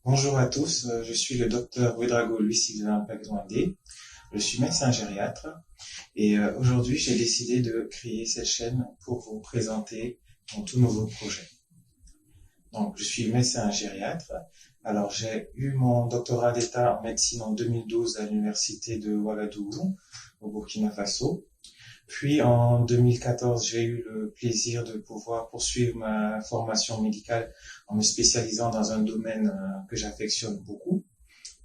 Bonjour à tous, je suis le docteur Ouedraogo Louis-Sylvain Pagdouindé. Je suis médecin gériatre et aujourd'hui j'ai décidé de créer cette chaîne pour vous présenter mon tout nouveau projet. Donc je suis médecin gériatre. Alors j'ai eu mon doctorat d'état en médecine en 2012 à l'université de Ouagadougou au Burkina Faso. Puis en 2014, j'ai eu le plaisir de pouvoir poursuivre ma formation médicale en me spécialisant dans un domaine que j'affectionne beaucoup,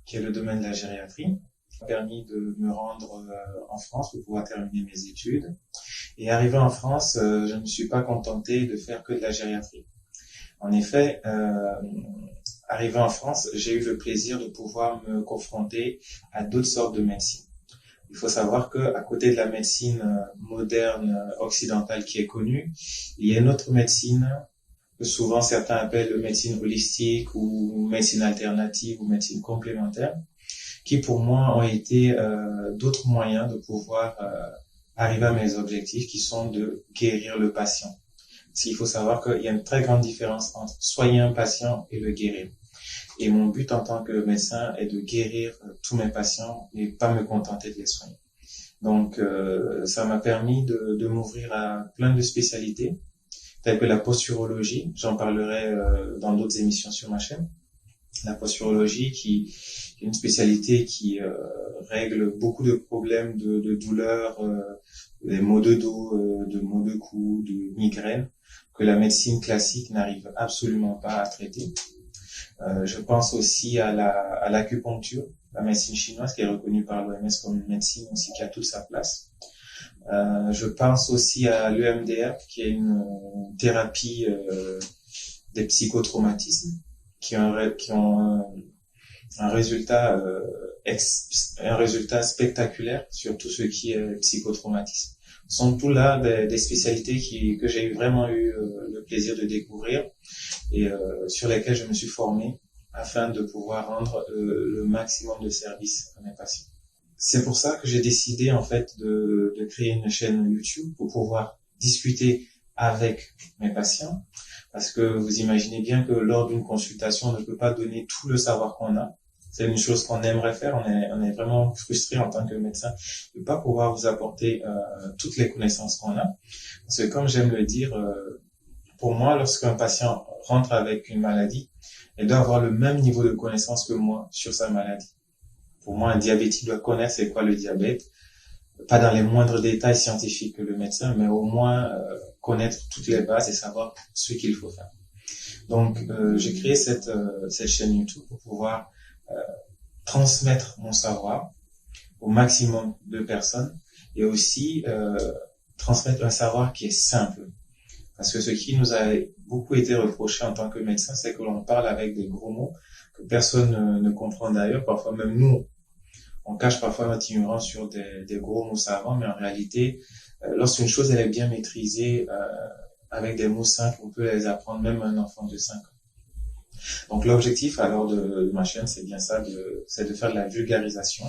qui est le domaine de la gériatrie. Ça m'a permis de me rendre en France pour pouvoir terminer mes études. Et arrivé en France, je ne me suis pas contenté de faire que de la gériatrie. En effet, arrivé en France, j'ai eu le plaisir de pouvoir me confronter à d'autres sortes de médecine. Il faut savoir que à côté de la médecine moderne occidentale qui est connue, il y a une autre médecine que souvent certains appellent médecine holistique ou médecine alternative ou médecine complémentaire, qui pour moi ont été d'autres moyens de pouvoir arriver à mes objectifs, qui sont de guérir le patient. Parce qu'il faut savoir qu'il y a une très grande différence entre soigner un patient et le guérir. Et mon but en tant que médecin est de guérir tous mes patients et pas me contenter de les soigner. Donc, ça m'a permis de m'ouvrir à plein de spécialités, telles que la posturologie. J'en parlerai dans d'autres émissions sur ma chaîne. La posturologie, qui est une spécialité qui règle beaucoup de problèmes de douleurs, des maux de dos, de maux de cou, de migraines, que la médecine classique n'arrive absolument pas à traiter. Je pense aussi à l'acupuncture, la médecine chinoise qui est reconnue par l'OMS comme une médecine aussi qui a toute sa place. Je pense aussi à l'EMDR qui est une thérapie des psychotraumatismes qui ont un résultat spectaculaire sur tout ce qui est psychotraumatisme. Ce sont tout là des spécialités que j'ai vraiment eu le plaisir de découvrir et sur lesquelles je me suis formé afin de pouvoir rendre le maximum de services à mes patients. C'est pour ça que j'ai décidé en fait de créer une chaîne YouTube pour pouvoir discuter avec mes patients, parce que vous imaginez bien que lors d'une consultation, on ne peut pas donner tout le savoir qu'on a. C'est une chose qu'on aimerait faire, on est vraiment frustré en tant que médecin de ne pas pouvoir vous apporter toutes les connaissances qu'on a. Parce que comme j'aime le dire, pour moi, lorsqu'un patient rentre avec une maladie, il doit avoir le même niveau de connaissance que moi sur sa maladie. Pour moi, un diabétique doit connaître c'est quoi le diabète, pas dans les moindres détails scientifiques que le médecin, mais au moins connaître toutes les bases et savoir ce qu'il faut faire. Donc, j'ai créé cette chaîne YouTube pour pouvoir transmettre mon savoir au maximum de personnes et aussi transmettre un savoir qui est simple. Parce que ce qui nous a beaucoup été reproché en tant que médecin, c'est que l'on parle avec des gros mots que personne ne comprend d'ailleurs. Parfois même nous, on cache parfois notre ignorance sur des gros mots savants, mais en réalité, lorsqu'une chose elle est bien maîtrisée, avec des mots simples, on peut les apprendre même à un enfant de 5 ans. Donc l'objectif alors de ma chaîne, c'est bien ça, c'est de faire de la vulgarisation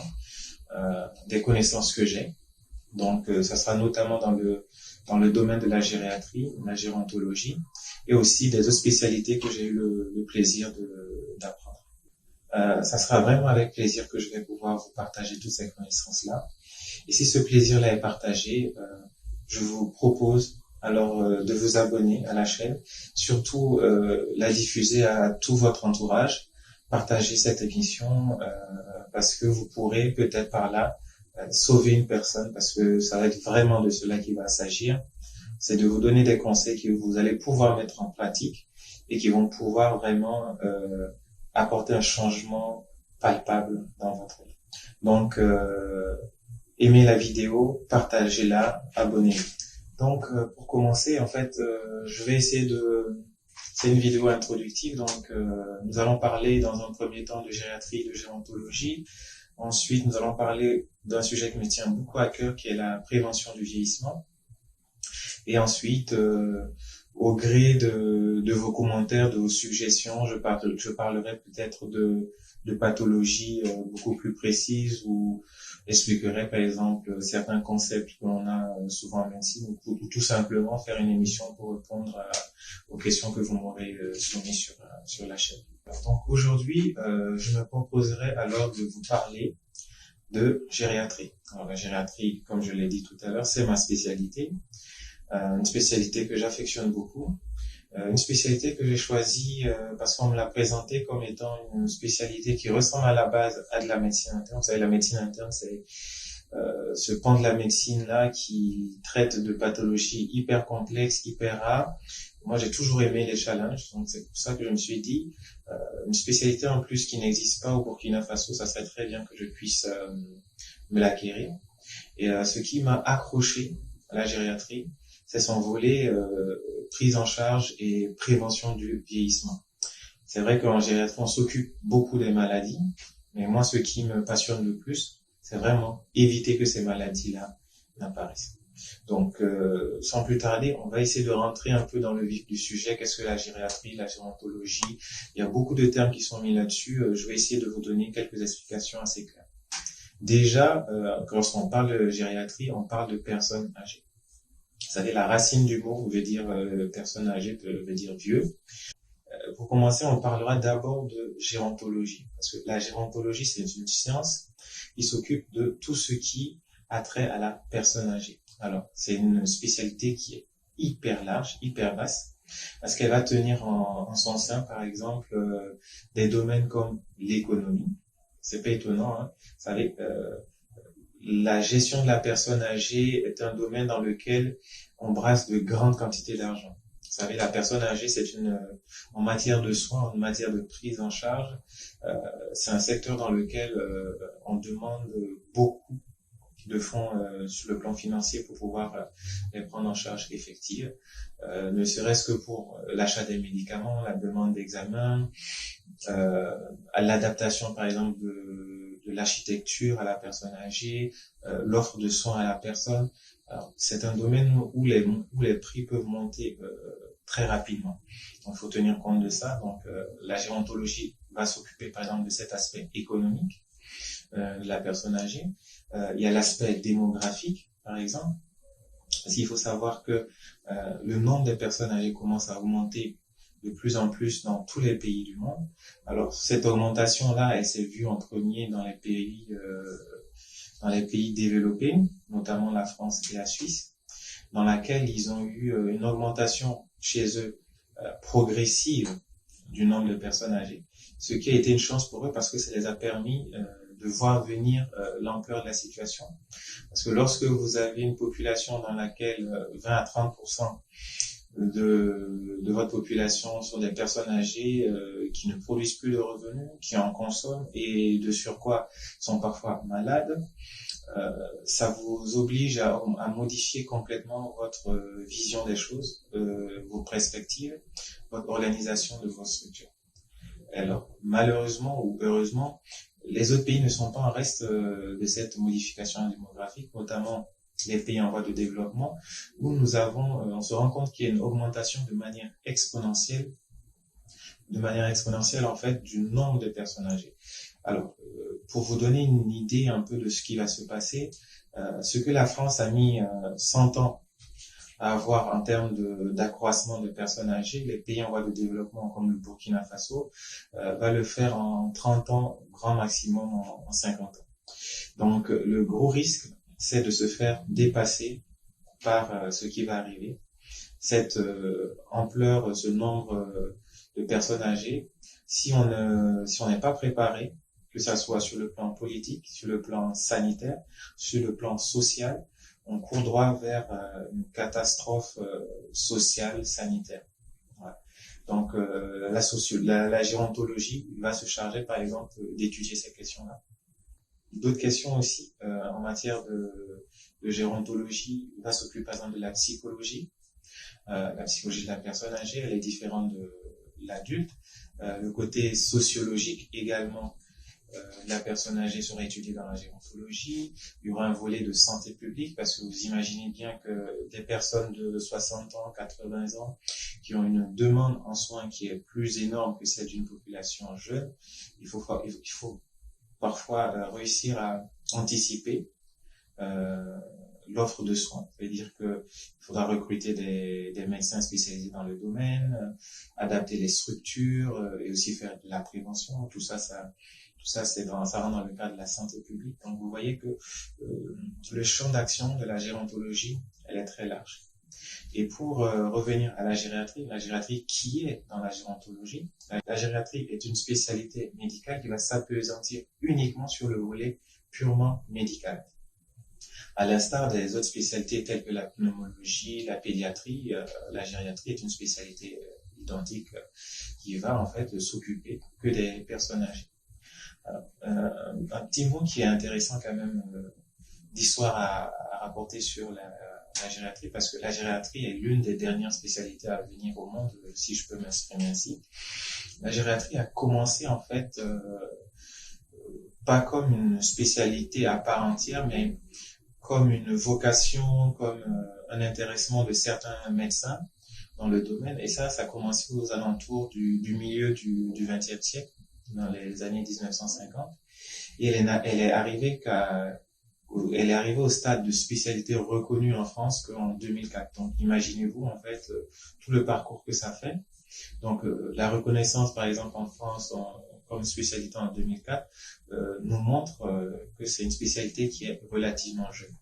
des connaissances que j'ai. Donc ça sera notamment dans le domaine de la gériatrie, la gérontologie, et aussi des autres spécialités que j'ai eu le plaisir d'apprendre. Ça sera vraiment avec plaisir que je vais pouvoir vous partager toutes ces connaissances-là. Et si ce plaisir-là est partagé, je vous propose alors de vous abonner à la chaîne, surtout la diffuser à tout votre entourage, partager cette émission parce que vous pourrez peut-être par là sauver une personne, parce que ça va être vraiment de cela qu'il va s'agir. C'est de vous donner des conseils que vous allez pouvoir mettre en pratique et qui vont pouvoir vraiment apporter un changement palpable dans votre vie. Donc, aimez la vidéo, partagez-la, abonnez-vous. Donc, pour commencer, en fait, je vais essayer c'est une vidéo introductive, donc nous allons parler dans un premier temps de gériatrie et de gérontologie. Ensuite, nous allons parler d'un sujet qui me tient beaucoup à cœur, qui est la prévention du vieillissement. Et ensuite, au gré de vos commentaires, de vos suggestions, je parlerai peut-être de pathologies beaucoup plus précises ou expliquerai par exemple certains concepts qu'on a souvent en médecine ou tout simplement faire une émission pour répondre aux questions que vous m'aurez soumises sur la chaîne. Donc aujourd'hui, je me proposerai alors de vous parler de gériatrie. Alors la gériatrie, comme je l'ai dit tout à l'heure, c'est ma spécialité, une spécialité que j'affectionne beaucoup, une spécialité que j'ai choisie parce qu'on me l'a présentée comme étant une spécialité qui ressemble à la base à de la médecine interne. Vous savez, la médecine interne, c'est ce pan de la médecine là qui traite de pathologies hyper complexes, hyper rares. Moi, j'ai toujours aimé les challenges, donc c'est pour ça que je me suis dit, une spécialité en plus qui n'existe pas au Burkina Faso, ça serait très bien que je puisse me l'acquérir. Et ce qui m'a accroché à la gériatrie, c'est son volet prise en charge et prévention du vieillissement. C'est vrai qu'en gériatrie, on s'occupe beaucoup des maladies, mais moi, ce qui me passionne le plus, c'est vraiment éviter que ces maladies-là n'apparaissent. Donc, sans plus tarder, on va essayer de rentrer un peu dans le vif du sujet. Qu'est-ce que la gériatrie, la gérontologie? Il y a beaucoup de termes qui sont mis là-dessus. Je vais essayer de vous donner quelques explications assez claires. Déjà, lorsqu'on parle de gériatrie, on parle de personnes âgées. Vous savez, la racine du mot veut dire personne âgée, veut dire vieux. Pour commencer, on parlera d'abord de gérontologie, parce que la gérontologie, c'est une science qui s'occupe de tout ce qui a trait à la personne âgée. Alors, c'est une spécialité qui est hyper large, hyper vaste, parce qu'elle va tenir en son sein, par exemple, des domaines comme l'économie. C'est pas étonnant, hein. Vous savez, la gestion de la personne âgée est un domaine dans lequel on brasse de grandes quantités d'argent. Vous savez, la personne âgée, en matière de soins, en matière de prise en charge, c'est un secteur dans lequel on demande beaucoup de fonds sur le plan financier pour pouvoir les prendre en charge effective, ne serait-ce que pour l'achat des médicaments, la demande d'examen, à l'adaptation par exemple de l'architecture à la personne âgée, l'offre de soins à la personne. Alors, c'est un domaine où les prix peuvent monter très rapidement. Donc, il faut tenir compte de ça. Donc, la gérontologie va s'occuper, par exemple, de cet aspect économique de la personne âgée. Il y a l'aspect démographique, par exemple, parce qu'il faut savoir que le nombre de personnes âgées commence à augmenter de plus en plus dans tous les pays du monde. Alors, cette augmentation-là, elle s'est vue en premier dans les pays développés, notamment la France et la Suisse, dans laquelle ils ont eu une augmentation chez eux progressive du nombre de personnes âgées, ce qui a été une chance pour eux parce que ça les a permis de voir venir l'ampleur de la situation. Parce que lorsque vous avez une population dans laquelle 20 à 30% de votre population sont des personnes âgées qui ne produisent plus de revenus, qui en consomment et de surcroît sont parfois malades, ça vous oblige à modifier complètement votre vision des choses, vos perspectives, votre organisation de vos structures. Alors, malheureusement ou heureusement, les autres pays ne sont pas en reste de cette modification démographique, notamment les pays en voie de développement, où on se rend compte qu'il y a une augmentation de manière exponentielle en fait du nombre de personnes âgées. Alors, pour vous donner une idée un peu de ce qui va se passer, ce que la France a mis 100 ans à avoir en termes d'accroissement de personnes âgées, les pays en voie de développement comme le Burkina Faso va le faire en 30 ans, grand maximum en 50 ans. Donc, le gros risque, c'est de se faire dépasser par ce qui va arriver. Cette ampleur, ce nombre de personnes âgées, si on n'est pas préparé, que ça soit sur le plan politique, sur le plan sanitaire, sur le plan social, on court droit vers une catastrophe sociale, sanitaire. Voilà. Donc, la gérontologie va se charger, par exemple, d'étudier ces questions-là. D'autres questions aussi en matière de gérontologie va s'occuper, par exemple, de la psychologie. La psychologie de la personne âgée, elle est différente de l'adulte. Le côté sociologique également, la personne âgée sera étudiée dans la gérontologie. Il y aura un volet de santé publique parce que vous imaginez bien que des personnes de 60 ans, 80 ans qui ont une demande en soins qui est plus énorme que celle d'une population jeune, il faut parfois réussir à anticiper l'offre de soins. Ça veut dire que il faudra recruter des médecins spécialisés dans le domaine, adapter les structures et aussi faire de la prévention. Tout ça, ça rentre dans le cadre de la santé publique. Donc vous voyez que le champ d'action de la gérontologie, elle est très large. Et pour revenir à la gériatrie qui est dans la gérontologie, la gériatrie est une spécialité médicale qui va s'appesantir uniquement sur le volet purement médical. À l'instar des autres spécialités telles que la pneumologie, la pédiatrie, la gériatrie est une spécialité identique qui va en fait s'occuper que des personnes âgées. Alors, un petit mot qui est intéressant quand même d'histoire à rapporter sur la gériatrie, parce que la gériatrie est l'une des dernières spécialités à venir au monde, si je peux m'exprimer ainsi. La gériatrie a commencé en fait pas comme une spécialité à part entière, mais comme une vocation, comme un intéressement de certains médecins dans le domaine. Et ça a commencé aux alentours du milieu du XXe siècle, dans les années 1950. Et elle est arrivée au stade de spécialité reconnue en France qu'en 2004. Donc, imaginez-vous, en fait, tout le parcours que ça fait. Donc, la reconnaissance, par exemple, en France, comme spécialité en 2004, nous montre que c'est une spécialité qui est relativement jeune.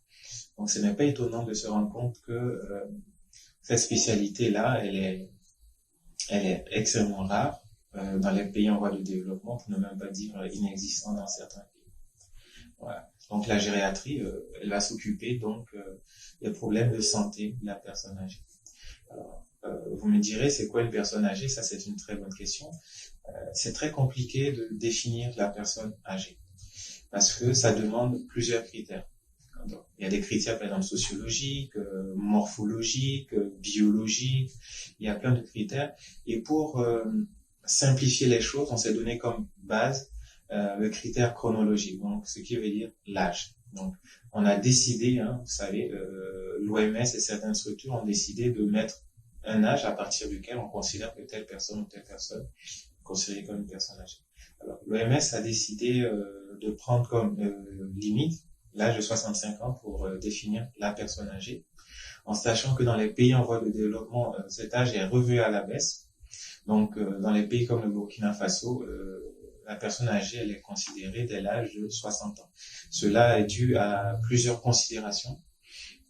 Donc, ce n'est pas étonnant de se rendre compte que cette spécialité-là, elle est extrêmement rare dans les pays en voie de développement, pour ne même pas dire inexistante dans certains pays. Voilà. Donc, la gériatrie, elle va s'occuper donc des problèmes de santé de la personne âgée. Alors, vous me direz, c'est quoi une personne âgée? Ça, c'est une très bonne question. C'est très compliqué de définir la personne âgée parce que ça demande plusieurs critères. Donc, il y a des critères, par exemple, sociologiques, morphologiques, biologiques. Il y a plein de critères. Et pour simplifier les choses, on s'est donné comme base le critère chronologique, donc ce qui veut dire l'âge. Donc, on a décidé, vous savez, l'OMS et certaines structures ont décidé de mettre un âge à partir duquel on considère que telle personne ou telle personne est considérée comme une personne âgée. Alors, l'OMS a décidé de prendre comme limite l'âge de 65 ans pour définir la personne âgée, en sachant que dans les pays en voie de développement, cet âge est revu à la baisse. Donc, dans les pays comme le Burkina Faso, la personne âgée, elle est considérée dès l'âge de 60 ans. Cela est dû à plusieurs considérations,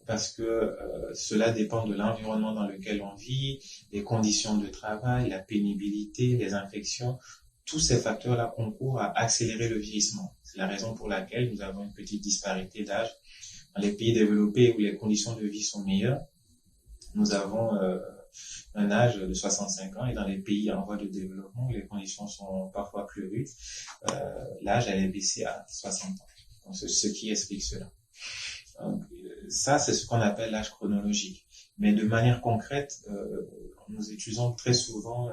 parce que cela dépend de l'environnement dans lequel on vit, les conditions de travail, la pénibilité, les infections. Tous ces facteurs-là concourent à accélérer le vieillissement. C'est la raison pour laquelle nous avons une petite disparité d'âge. Dans les pays développés où les conditions de vie sont meilleures, nous avons un âge de 65 ans, et dans les pays en voie de développement où les conditions sont parfois plus rudes, l'âge elle est baissé à 60 ans. Donc, ce qui explique cela. Donc, ça, c'est ce qu'on appelle l'âge chronologique. Mais de manière concrète, nous utilisons très souvent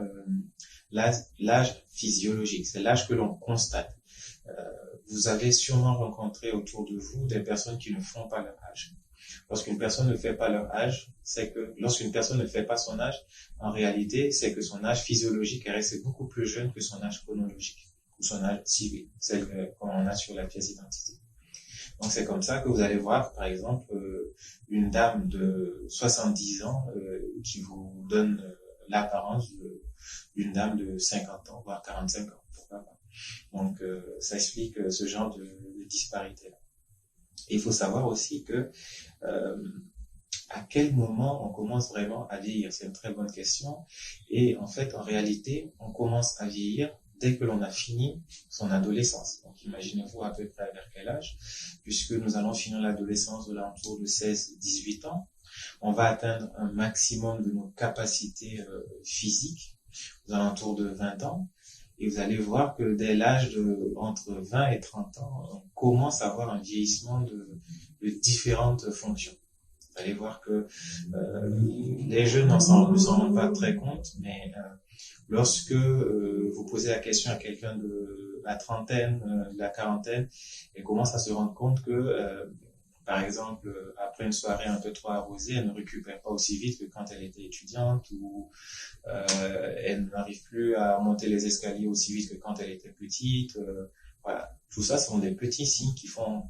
l'âge physiologique. C'est l'âge que l'on constate. Vous avez sûrement rencontré autour de vous des personnes qui ne font pas leur âge. Lorsqu'une personne ne fait pas leur âge, lorsqu'une personne ne fait pas son âge, en réalité, c'est que son âge physiologique est resté beaucoup plus jeune que son âge chronologique, ou son âge civil, celle qu'on a sur la pièce d'identité. Donc, c'est comme ça que vous allez voir, par exemple, une dame de 70 ans qui vous donne l'apparence d'une dame de 50 ans, voire 45 ans. Pourquoi pas? Donc, ça explique ce genre de disparité-là. Et il faut savoir aussi que à quel moment on commence vraiment à vieillir? C'est une très bonne question. Et en fait, en réalité, on commence à vieillir dès que l'on a fini son adolescence. Donc, imaginez-vous à peu près vers quel âge, puisque nous allons finir l'adolescence de l'entour de 16-18 ans. On va atteindre un maximum de nos capacités physiques aux alentours de 20 ans. Et vous allez voir que dès l'âge de entre 20 et 30 ans, on commence à avoir un vieillissement de différentes fonctions. Vous allez voir que les jeunes ne s'en rendent pas très compte, mais lorsque vous posez la question à quelqu'un de la trentaine, de la quarantaine, elle commence à se rendre compte que, par exemple, après une soirée un peu trop arrosée, elle ne récupère pas aussi vite que quand elle était étudiante, ou elle n'arrive plus à monter les escaliers aussi vite que quand elle était petite. Voilà, tout ça sont des petits signes qui font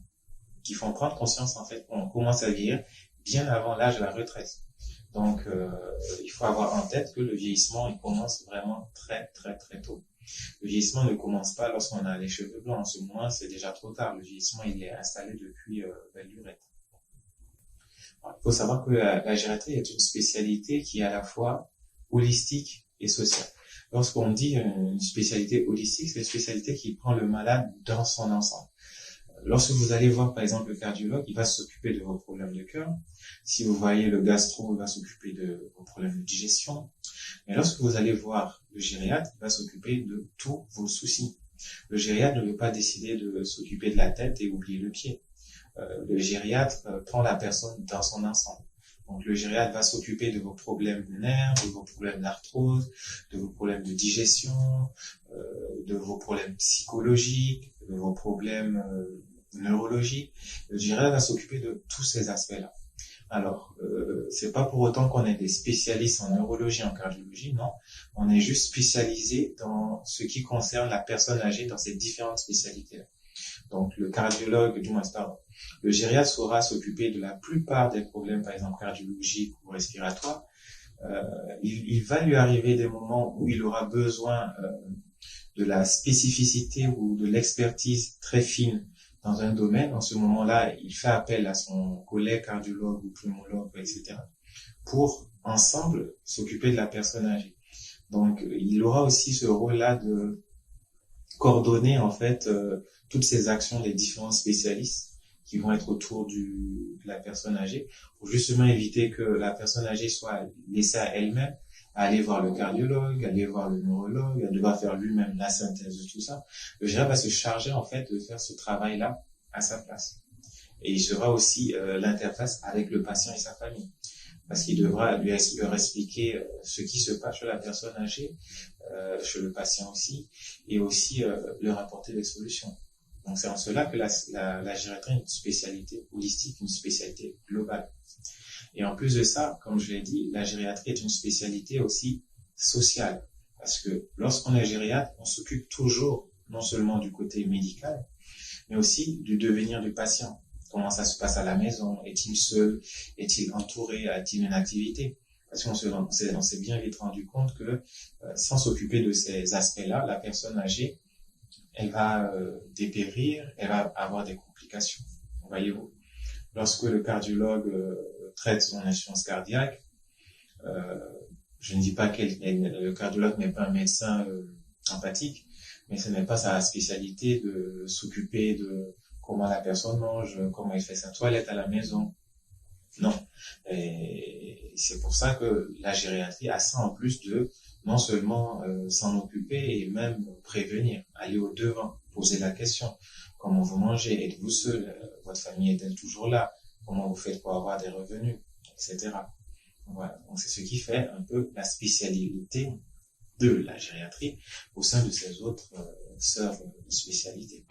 qui font prendre conscience en fait qu'on commence à vieillir bien avant l'âge de la retraite. Donc, il faut avoir en tête que le vieillissement, il commence vraiment très, très, très tôt. Le vieillissement ne commence pas lorsqu'on a les cheveux blancs. En ce moment, c'est déjà trop tard. Le vieillissement, il est installé depuis belle lurette. Il faut savoir que la gériatrie est une spécialité qui est à la fois holistique et sociale. Lorsqu'on dit une spécialité holistique, c'est une spécialité qui prend le malade dans son ensemble. Lorsque vous allez voir, par exemple, le cardiologue, il va s'occuper de vos problèmes de cœur. Si vous voyez le gastro, il va s'occuper de vos problèmes de digestion. Mais lorsque vous allez voir le gériatre, il va s'occuper de tous vos soucis. Le gériatre ne veut pas décider de s'occuper de la tête et oublier le pied. Le gériatre prend la personne dans son ensemble. Donc le gériatre va s'occuper de vos problèmes de nerfs, de vos problèmes d'arthrose, de vos problèmes de digestion, de vos problèmes psychologiques, de vos problèmes neurologiques. Le gériatre va s'occuper de tous ces aspects-là. Alors, c'est pas pour autant qu'on est des spécialistes en neurologie, en cardiologie, non. On est juste spécialisé dans ce qui concerne la personne âgée dans ces différentes spécialités-là. Donc, le cardiologue, le gériatre saura s'occuper de la plupart des problèmes, par exemple cardiologiques ou respiratoires. Il va lui arriver des moments où il aura besoin de la spécificité ou de l'expertise très fine dans un domaine. En ce moment-là, il fait appel à son collègue cardiologue ou pneumologue, etc., pour ensemble s'occuper de la personne âgée. Donc, il aura aussi ce rôle-là de coordonner en fait toutes ces actions des différents spécialistes qui vont être autour de la personne âgée, pour justement éviter que la personne âgée soit laissée à elle-même, à aller voir le cardiologue, aller voir le neurologue, à devoir faire lui-même la synthèse de tout ça. Le gériatre va se charger en fait de faire ce travail-là à sa place. Et il sera aussi l'interface avec le patient et sa famille, parce qu'il devra leur expliquer ce qui se passe chez la personne âgée, chez le patient aussi, et aussi leur apporter des solutions. Donc c'est en cela que la gériatrie est une spécialité holistique, une spécialité globale. Et en plus de ça, comme je l'ai dit, la gériatrie est une spécialité aussi sociale. Parce que lorsqu'on est gériatre, on s'occupe toujours non seulement du côté médical, mais aussi du devenir du patient. Comment ça se passe à la maison? Est-il seul? Est-il entouré? A-t-il une activité? Parce qu'on s'est bien vite rendu compte que sans s'occuper de ces aspects-là, la personne âgée, elle va dépérir, elle va avoir des complications. Voyez-vous, lorsque le cardiologue traite son insuffisance cardiaque, je ne dis pas que le cardiologue n'est pas un médecin empathique, mais ce n'est pas sa spécialité de s'occuper de comment la personne mange, comment elle fait sa toilette à la maison. Non. Et c'est pour ça que la gériatrie a ça en plus de non seulement s'en occuper et même prévenir, aller au devant, poser la question. Comment vous mangez? Êtes-vous seul? Votre famille est-elle toujours là? Comment vous faites pour avoir des revenus? Etc. Voilà. Donc c'est ce qui fait un peu la spécialité de la gériatrie au sein de ces autres sœurs spécialités.